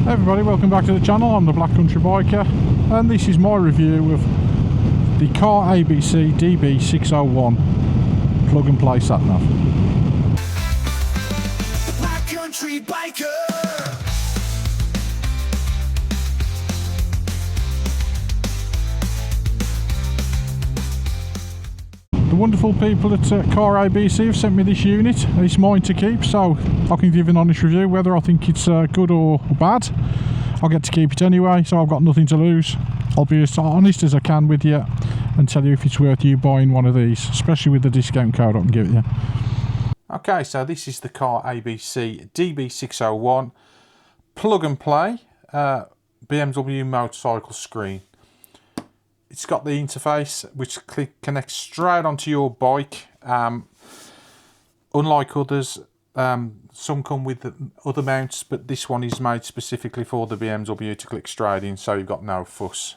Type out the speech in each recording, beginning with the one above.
Hey everybody, welcome back to the channel. I'm the Black Country Biker and this is my review of the Carabc'S Db601 plug and play satnav. Black Country Biker. The wonderful people at Carabc'S have sent me this unit. It's mine to keep, so I can give an honest review whether I think it's good or bad. I'll get to keep it anyway, so I've got nothing to lose. I'll be as honest as I can with you and tell you if it's worth you buying one of these, especially with the discount code I can give you. Okay, so this is the Carabc'S Db601 plug and play BMW motorcycle screen. It's got the interface which connects straight onto your bike. Unlike others, some come with other mounts, but this one is made specifically for the BMW to click straight in, so you've got no fuss.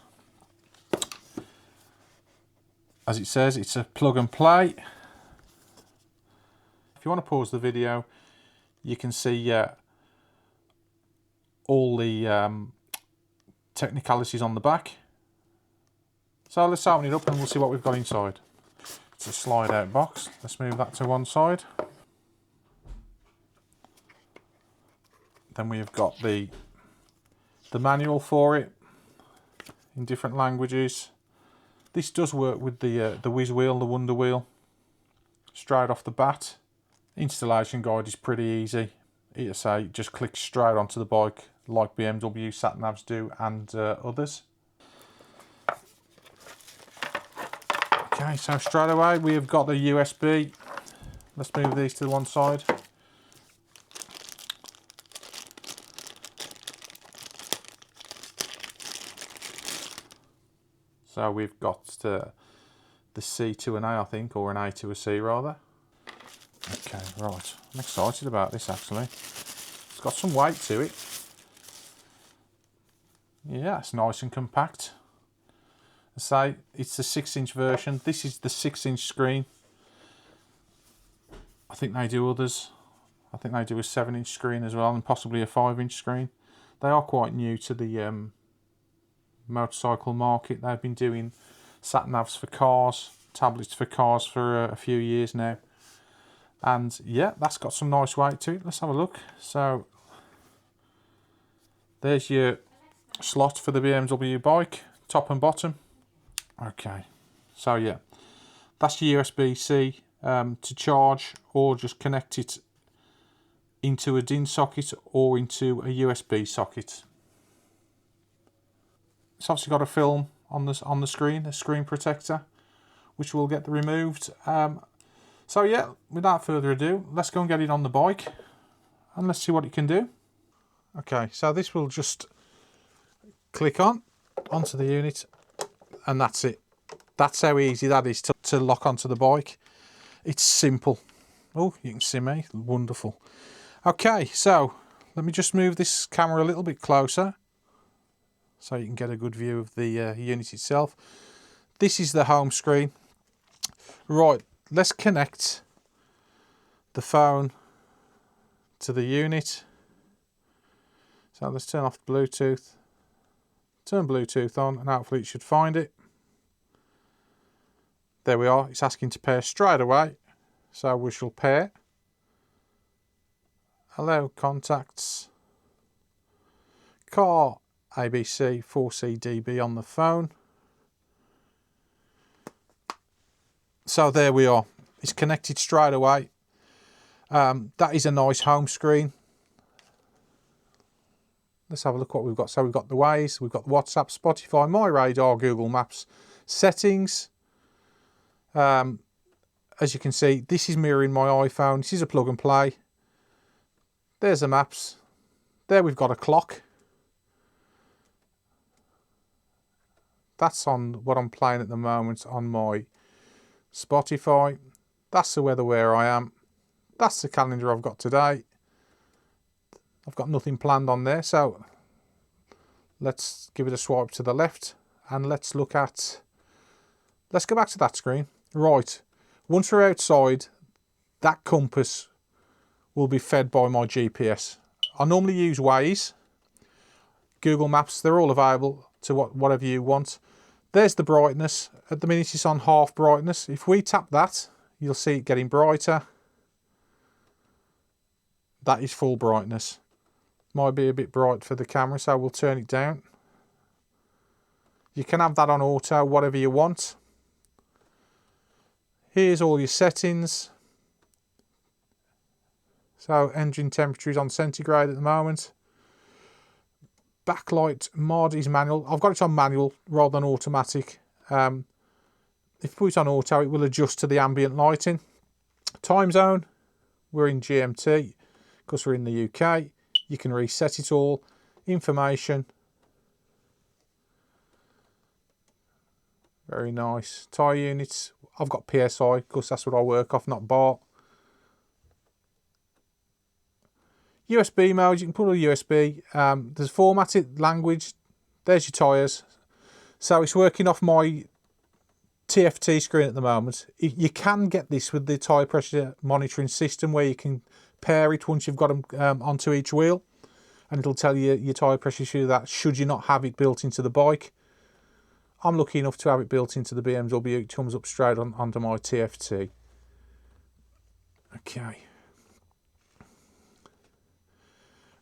As it says, it's a plug and play. If you want to pause the video, you can see all the technicalities on the back. So let's open it up and we'll see what we've got inside. It's a slide out box. Let's move that to one side. Then we've got the manual for it in different languages. This does work with the WHIZZ wheel, the Wonder Wheel, straight off the bat. Installation guide is pretty easy. It just clicks straight onto the bike like BMW satnavs do and others. Okay, so straight away we have got the USB. Let's move these to one side. So we've got the C to an A, I think, or an A to a C rather. Okay, right. I'm excited about this actually. It's got some weight to it. Yeah, it's nice and compact. I say it's the 6-inch version. This is the 6-inch screen. I think they do others. I think they do a 7-inch screen as well, and possibly a 5-inch screen. They are quite new to the motorcycle market. They've been doing sat-navs for cars, tablets for cars for a few years now. And yeah, that's got some nice weight to it. Let's have a look. So there's your slot for the BMW bike, top and bottom. Okay, so yeah, that's your USB-C to charge, or just connect it into a DIN socket or into a USB socket. It's obviously got a film on the screen, a screen protector, which will get removed. So yeah, without further ado, let's go and get it on the bike and let's see what it can do. Okay, so this will just click onto the unit, and that's it. That's how easy that is to lock onto the bike. It's simple. Oh, you can see me. Wonderful. Okay, so let me just move this camera a little bit closer so you can get a good view of the unit itself. This is the home screen. Right, let's connect the phone to the unit. So let's turn off Bluetooth. Turn Bluetooth on and hopefully it should find it. There we are. It's asking to pair straight away. So we shall pair. Allow contacts. Carabc'S 4C DB on the phone. So there we are. It's connected straight away. That is a nice home screen. Let's have a look what we've got. So we've got the WHIZZ, we've got WhatsApp, Spotify, My Radar, Google Maps, settings. As you can see, this is mirroring my iPhone. This is a plug and play. There's the maps. There we've got a clock. That's on what I'm playing at the moment on my Spotify. That's the weather where I am. That's the calendar I've got today. I've got nothing planned on there, so let's give it a swipe to the left and let's go back to that screen. Right, once we're outside, that compass will be fed by my GPS. I normally use WHIZZ. Google Maps, they're all available to whatever you want. There's the brightness. At the minute it's on half brightness. If we tap that, you'll see it getting brighter. That is full brightness. Might be a bit bright for the camera, so we'll turn it down. You can have that on auto, whatever you want. Here's all your settings. So engine temperature is on centigrade at the moment. Backlight mod is manual. I've got it on manual rather than automatic. If you put it on auto, it will adjust to the ambient lighting. Time zone, we're in GMT because we're in the UK. You can reset it all. Information. Very nice. Tyre units, I've got PSI because that's what I work off, not bar. USB mode, you can put a USB. There's formatted language. There's your tyres. So it's working off my TFT screen at the moment. You can get this with the tyre pressure monitoring system where you can pair it once you've got them onto each wheel, and it'll tell you your tyre pressure through that, should you not have it built into the bike. I'm lucky enough to have it built into the BMW. It comes up straight onto my TFT. Okay.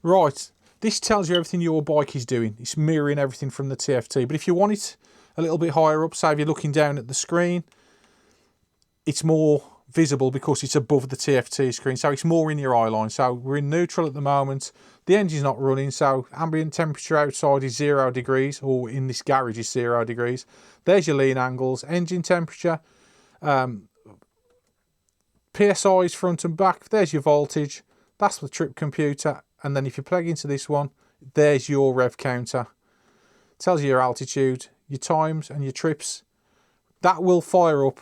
Right, this tells you everything your bike is doing. It's mirroring everything from the TFT. But if you want it a little bit higher up, say if you're looking down at the screen, it's more visible because it's above the TFT screen. So it's more in your eye line. So we're in neutral at the moment. The engine's not running, so ambient temperature outside is 0 degrees, or in this garage is 0 degrees. There's your lean angles, engine temperature, PSIs front and back. There's your voltage. That's the trip computer. And then if you plug into this one, there's your rev counter. It tells you your altitude, your times and your trips. That will fire up.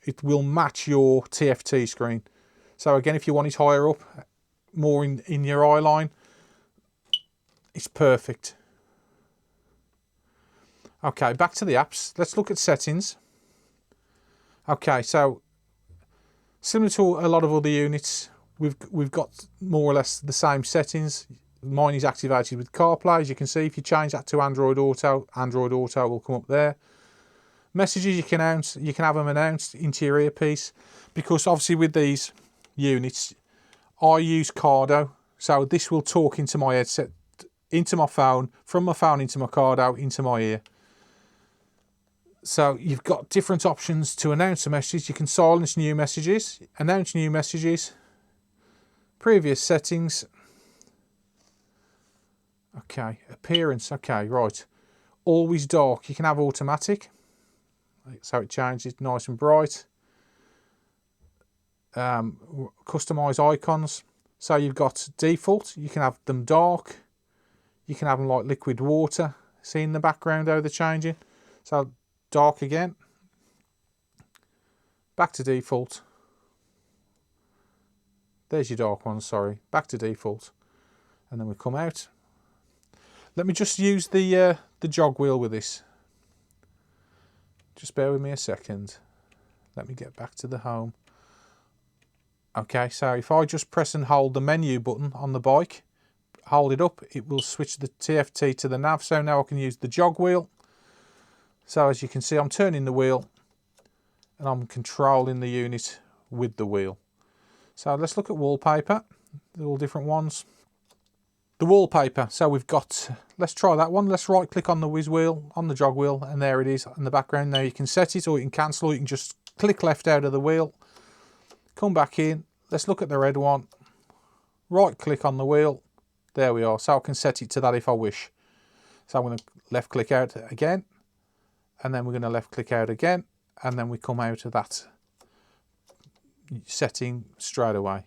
It will match your TFT screen. So again, if you want it higher up, more in your eye line, it's perfect. Okay, back to the apps. Let's look at settings. Okay, so similar to a lot of other units, we've got more or less the same settings. Mine is activated with CarPlay. As you can see, if you change that to Android Auto will come up there. Messages you can have them announced into your earpiece, because obviously with these units, I use Cardo, so this will talk into my headset, into my phone, from my phone into my Cardo, into my ear. So you've got different options to announce a message. You can silence new messages, announce new messages, previous settings. Okay, appearance. Okay, right. Always dark. You can have automatic, so it changes nice and bright. Customize icons. So you've got default. You can have them dark. You can have them like liquid water. See in the background how they're changing. So dark again. Back to default. There's your dark one, sorry. Back to default. And then we come out. Let me just use the jog wheel with this. Just bear with me a second. Let me get back to the home. Okay, so if I just press and hold the menu button on the bike, hold it up, it will switch the TFT to the nav. So now I can use the jog wheel. So as you can see, I'm turning the wheel and I'm controlling the unit with the wheel. So let's look at wallpaper. They're all different ones. The wallpaper, so we've got, let's try that one. Let's right click on the whiz wheel, on the jog wheel, and there it is in the background. Now you can set it, or you can cancel, or you can just click left out of the wheel. Come back in, let's look at the red one. Right click on the wheel, there we are. So I can set it to that if I wish. So I'm going to left click out again, and then we're going to left click out again, and then we come out of that setting straight away.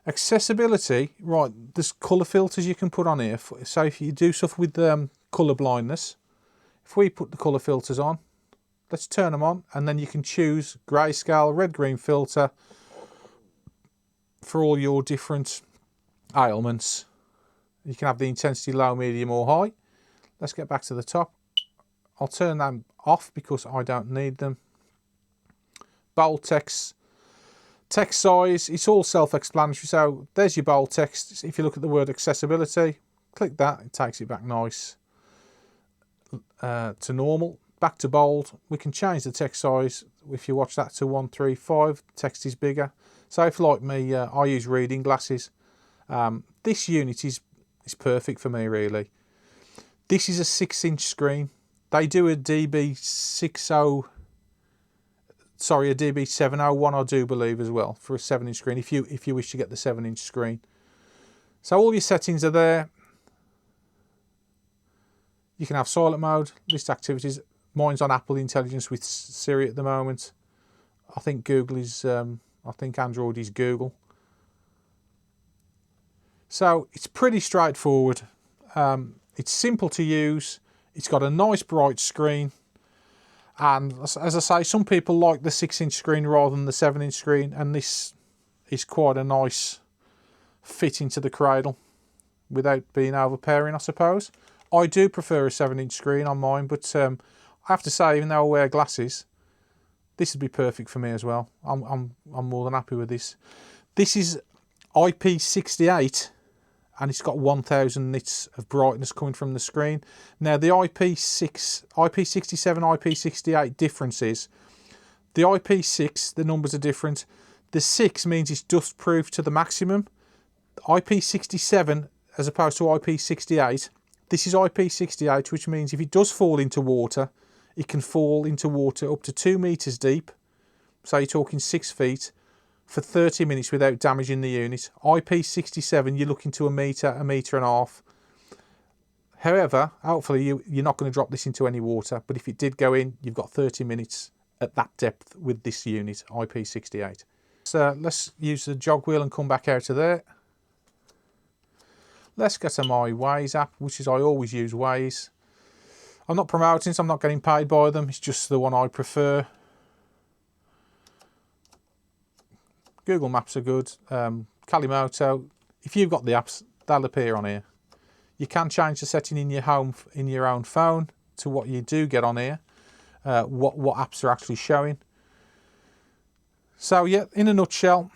Accessibility, right, there's colour filters you can put on here. So if you do stuff with colour blindness, if we put the colour filters on, let's turn them on, and then you can choose grayscale, red, green filter for all your different ailments. You can have the intensity low, medium or high. Let's get back to the top. I'll turn them off because I don't need them. Bold text. Text size, it's all self-explanatory. So there's your bold text. If you look at the word accessibility, Click that, it takes it back nice to normal. Back to bold. We can change the text size. If you watch that to 135, text is bigger. So if like me, I use reading glasses. This unit is perfect for me, really. This is a 6-inch screen. They do a DB701, I do believe, as well, for a 7-inch screen, if you wish to get the 7-inch screen. So all your settings are there. You can have silent mode, list activities. Mine's on Apple Intelligence with Siri at the moment. I think Google is, I think Android is Google. So it's pretty straightforward. It's simple to use. It's got a nice bright screen. And as I say, some people like the 6-inch screen rather than the 7-inch screen. And this is quite a nice fit into the cradle without being overpowering, I suppose. I do prefer a 7-inch screen on mine, but I have to say, even though I wear glasses, this would be perfect for me as well. I'm more than happy with this. This is IP68, and it's got 1000 nits of brightness coming from the screen. Now the IP67, IP68 difference is, the IP6, the numbers are different. The 6 means it's dust proof to the maximum. IP67 as opposed to IP68. This is IP68, which means if it does fall into water, it can fall into water up to 2 meters deep. So you're talking 6 feet for 30 minutes without damaging the unit. IP67, you're looking to a meter and a half. However, hopefully you're not going to drop this into any water, but if it did go in, you've got 30 minutes at that depth with this unit, IP68. So let's use the jog wheel and come back out of there. Let's get to my WHIZZ app, which is, I always use WHIZZ. I'm not promoting, so I'm not getting paid by them. It's just the one I prefer. Google Maps are good. Kalimoto. If you've got the apps, they'll appear on here. You can change the setting in your own phone to what you do get on here. What apps are actually showing. So yeah, in a nutshell,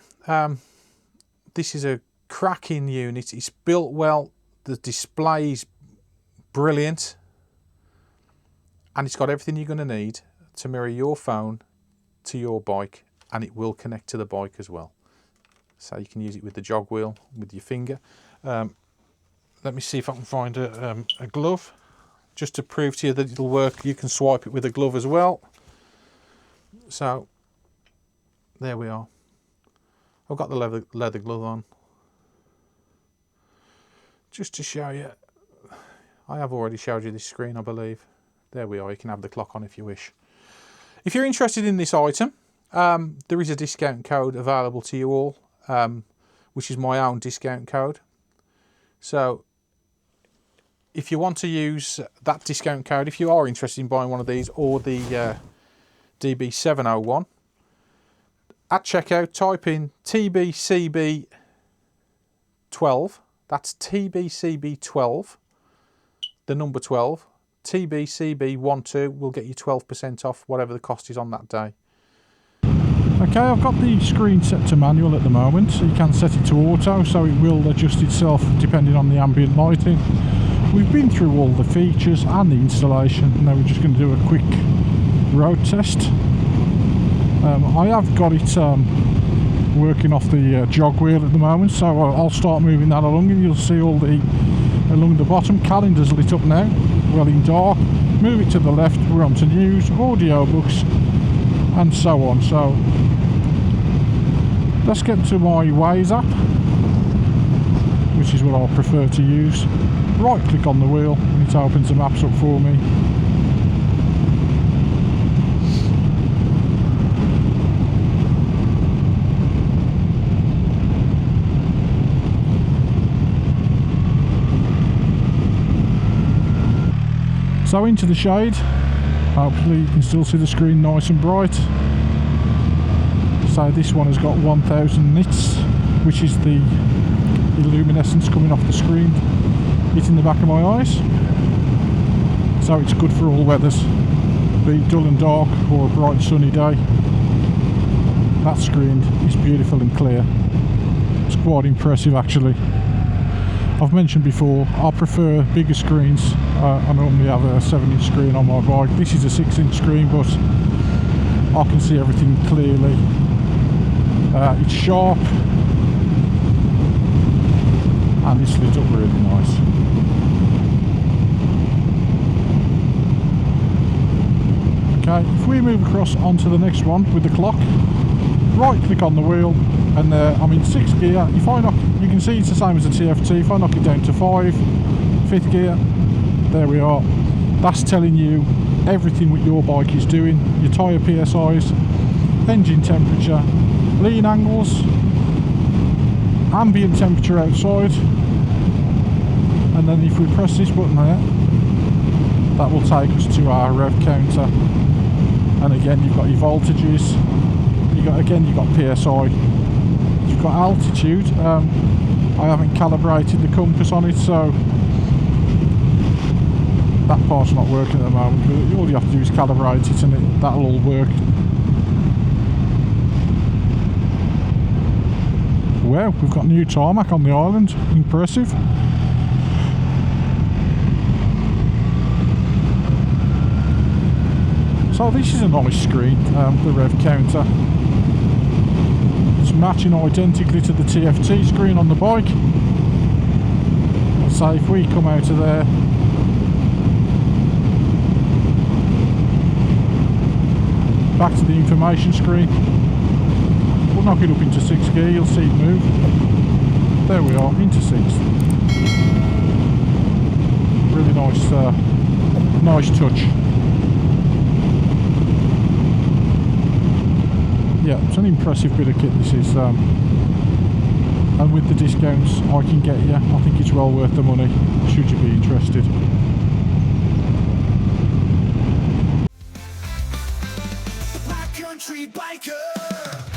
this is a cracking unit. It's built well. The display is brilliant. And it's got everything you're going to need to mirror your phone to your bike, and it will connect to the bike as well. So you can use it with the jog wheel, with your finger. Let me see if I can find a glove, just to prove to you that it'll work. You can swipe it with a glove as well. So there we are. I've got the leather glove on. Just to show you, I have already showed you this screen, I believe. There we are, you can have the clock on if you wish. If you're interested in this item, there is a discount code available to you all, which is my own discount code. So if you want to use that discount code, if you are interested in buying one of these or the DB701, at checkout type in TBCB12, that's TBCB12, the number 12, TBCB12 will get you 12% off whatever the cost is on that day. Okay, I've got the screen set to manual at the moment, so you can set it to auto, so it will adjust itself depending on the ambient lighting. We've been through all the features and the installation. Now we're just going to do a quick road test. I have got it working off the jog wheel at the moment, so I'll start moving that along and you'll see all the along the bottom. Calendar's lit up now, well in dark. Move it to the left, we're on to news, audio books and so on. So let's get to my WHIZZ app, which is what I prefer to use. Right click on the wheel and it opens the maps up for me. So into the shade, hopefully you can still see the screen nice and bright. So this one has got 1000 nits, which is the luminescence coming off the screen hitting the back of my eyes. So it's good for all weathers, be it dull and dark or a bright sunny day. That screen is beautiful and clear. It's quite impressive actually. I've mentioned before, I prefer bigger screens. I normally have a 7-inch screen on my bike. This is a 6-inch screen, but I can see everything clearly. It's sharp, and it's lit up really nice. Okay, if we move across onto the next one with the clock, right click on the wheel, and I'm in 6th gear. If I knock, you can see it's the same as the TFT. If I knock it down to 5th gear, there we are. That's telling you everything what your bike is doing, your tyre PSIs, engine temperature, lean angles, ambient temperature outside, and then if we press this button there, that will take us to our rev counter, and again you've got your voltages, you've got PSI, you've got altitude. I haven't calibrated the compass on it, so that part's not working at the moment, but all you have to do is calibrate it and that'll all work. Well, we've got new tarmac on the island, impressive. So this is a nice screen, the rev counter. It's matching identically to the TFT screen on the bike. So if we come out of there, back to the information screen, we'll knock it up into 6th gear, you'll see it move. There we are, into 6th. Really nice touch. Yeah, it's an impressive bit of kit this is, and with the discounts I can get you, I think it's well worth the money, should you be interested. Backcountry biker.